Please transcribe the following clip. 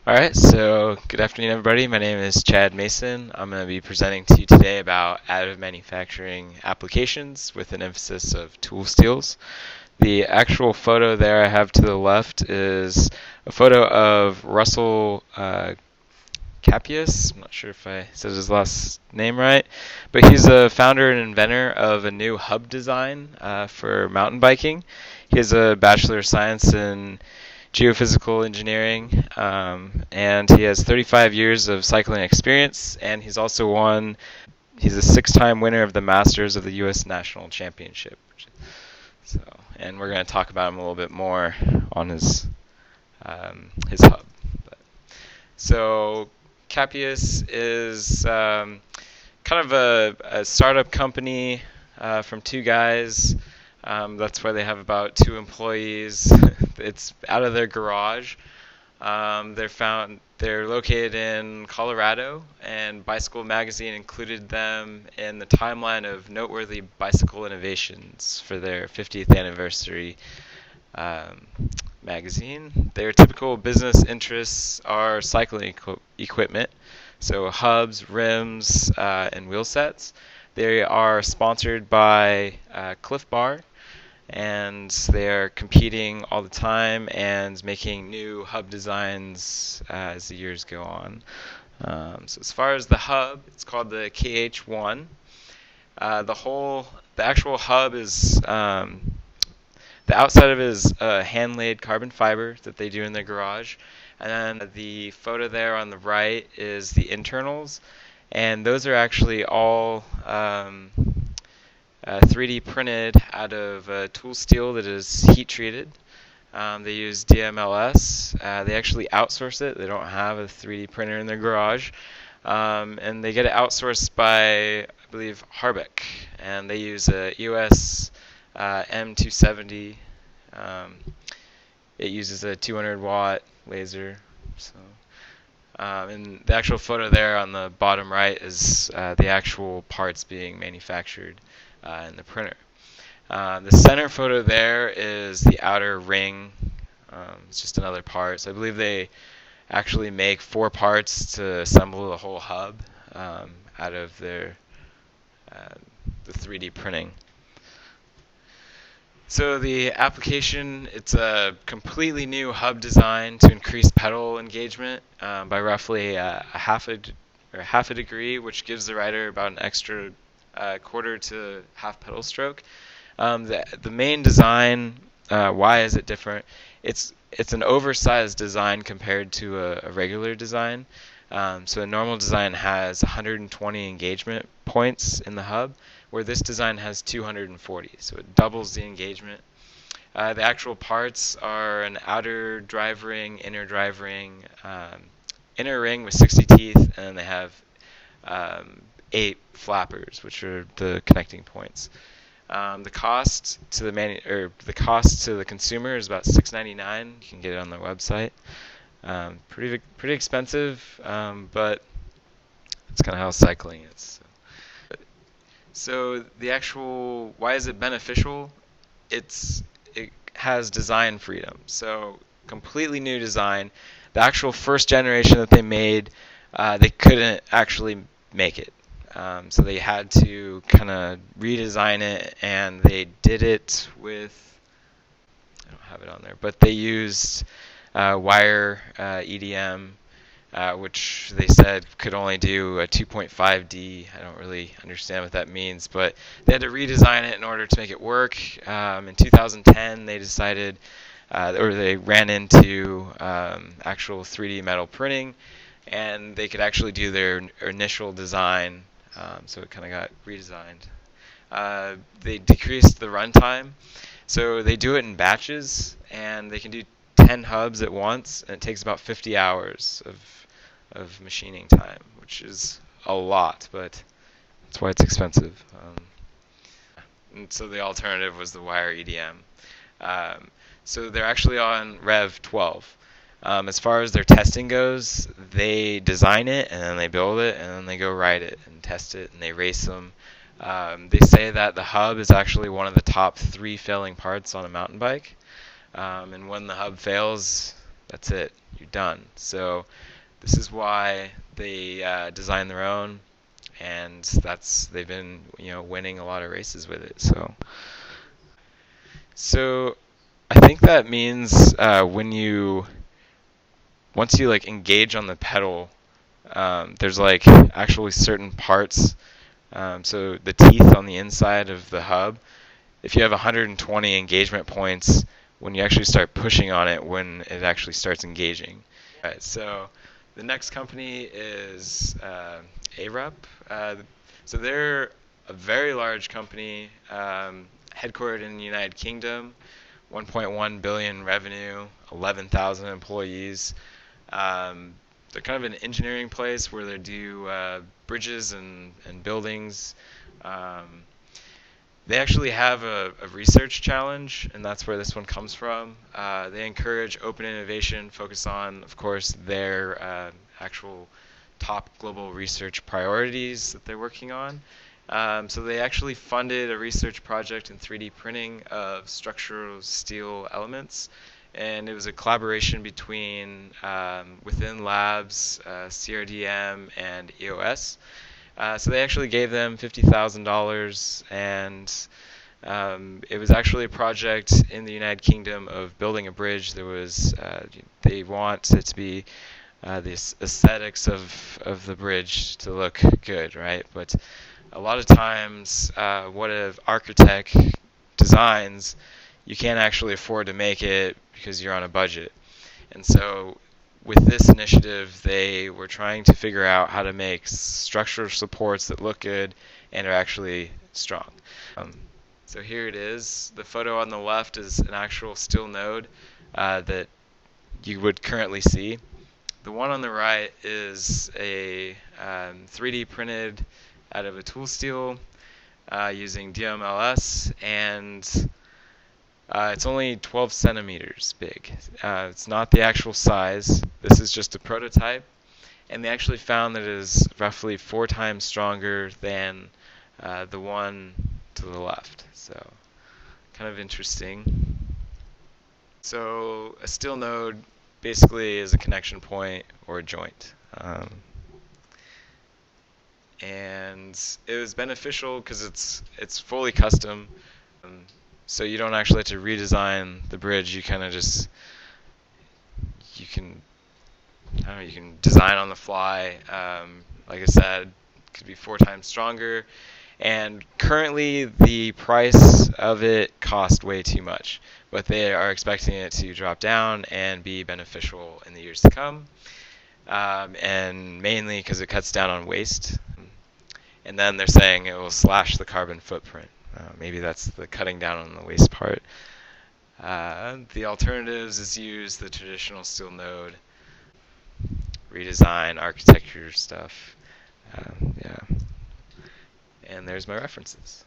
Alright, so good afternoon, everybody. My name is Chad Mason. I'm going to be presenting to you today about additive manufacturing applications with an emphasis of tool steels. The actual photo there I have to the left is a photo of Russell Capius. I'm not sure if I said his last name right, but he's a founder and inventor of a new hub design for mountain biking. He has a Bachelor of Science in geophysical engineering, and he has 35 years of cycling experience, and he's a six-time winner of the Masters of the U.S. National Championship. So, and we're going to talk about him a little bit more on his hub. So Capius is kind of a startup company from two guys. That's why they have about 2 employees. It's out of their garage. They're located in Colorado, and Bicycle Magazine included them in the timeline of noteworthy bicycle innovations for their 50th anniversary magazine. Their typical business interests are cycling equipment, so hubs, rims, and wheel sets. They are sponsored by Cliff Bar, and they are competing all the time and making new hub designs as the years go on. So as far as the hub, it's called the KH1. The actual hub is the outside of it is hand-laid carbon fiber that they do in their garage, and then the photo there on the right is the internals, and those are actually all 3D printed out of tool steel that is heat treated. They use DMLS. They actually outsource it. They don't have a 3D printer in their garage. And they get it outsourced by, I believe, Harbeck. And they use a EOS M270. It uses a 200-watt laser. So, and the actual photo there on the bottom right is the actual parts being manufactured in the printer. The center photo there is the outer ring. It's just another part. So I believe they actually make 4 parts to assemble the whole hub out of the 3D printing. So the application, it's a completely new hub design to increase pedal engagement by roughly half a degree, which gives the rider about an extra quarter to half pedal stroke. The main design, why is it different? It's an oversized design compared to a regular design. So a normal design has 120 engagement points in the hub, where this design has 240, so it doubles the engagement. The actual parts are an outer drive ring, inner drive ring, inner ring with 60 teeth, and then they have 8 flappers, which are the connecting points. The cost to the consumer is about $6.99. You can get it on their website. Pretty expensive, but it's kind of how cycling is. So the actual, why is it beneficial? It has design freedom. So completely new design. The actual first generation that they made, they couldn't actually make it. So they had to kind of redesign it, and they did it with, I don't have it on there, but they used wire EDM, which they said could only do a 2.5D. I don't really understand what that means, but they had to redesign it in order to make it work. In 2010, they decided, or they ran into actual 3D metal printing, and they could actually do their initial design. So it kind of got redesigned. They decreased the runtime, so they do it in batches, and they can do 10 hubs at once, and it takes about 50 hours of machining time, which is a lot, but that's why it's expensive. And so the alternative was the wire EDM. So they're actually on Rev 12. As far as their testing goes, they design it, and then they build it, and then they go ride it and test it, and they race them. They say that the hub is actually one of the top 3 failing parts on a mountain bike. And when the hub fails, that's it. you're done. So this is why they designed their own, and they've been winning a lot of races with it. So I think that means once you like engage on the pedal, there's like actually certain parts. So the teeth on the inside of the hub, if you have 120 engagement points, when you actually start pushing on it, when it actually starts engaging. Right. So the next company is ARUP. So they're a very large company, headquartered in the United Kingdom, 1.1 billion revenue, 11,000 employees. They're kind of an engineering place where they do bridges and buildings. They actually have a research challenge, and that's where this one comes from. They encourage open innovation, focus on, of course, their actual top global research priorities that they're working on. So they actually funded a research project in 3D printing of structural steel elements, and it was a collaboration between Within Labs, CRDM, and EOS. So they actually gave them $50,000, and it was actually a project in the United Kingdom of building a bridge. They want it to be the aesthetics of the bridge to look good, right? But a lot of times, what an architect designs, you can't actually afford to make it because you're on a budget. And so with this initiative, they were trying to figure out how to make structural supports that look good and are actually strong. So here it is. The photo on the left is an actual steel node that you would currently see. The one on the right is a 3D printed out of a tool steel using DMLS, and it's only 12 centimeters big. It's not the actual size. This is just a prototype, and they actually found that it is roughly 4 times stronger than the one to the left. So kind of interesting. So a steel node basically is a connection point or a joint. And it was beneficial because it's fully custom. So you don't actually have to redesign the bridge. You kind of just you can you can design on the fly. Like I said, it could be 4 times stronger. And currently, the price of it cost way too much, but they are expecting it to drop down and be beneficial in the years to come. And mainly because it cuts down on waste. And then they're saying it will slash the carbon footprint. Maybe that's the cutting down on the waste part. The alternatives is use the traditional steel node, redesign, architecture stuff. Yeah. And there's my references.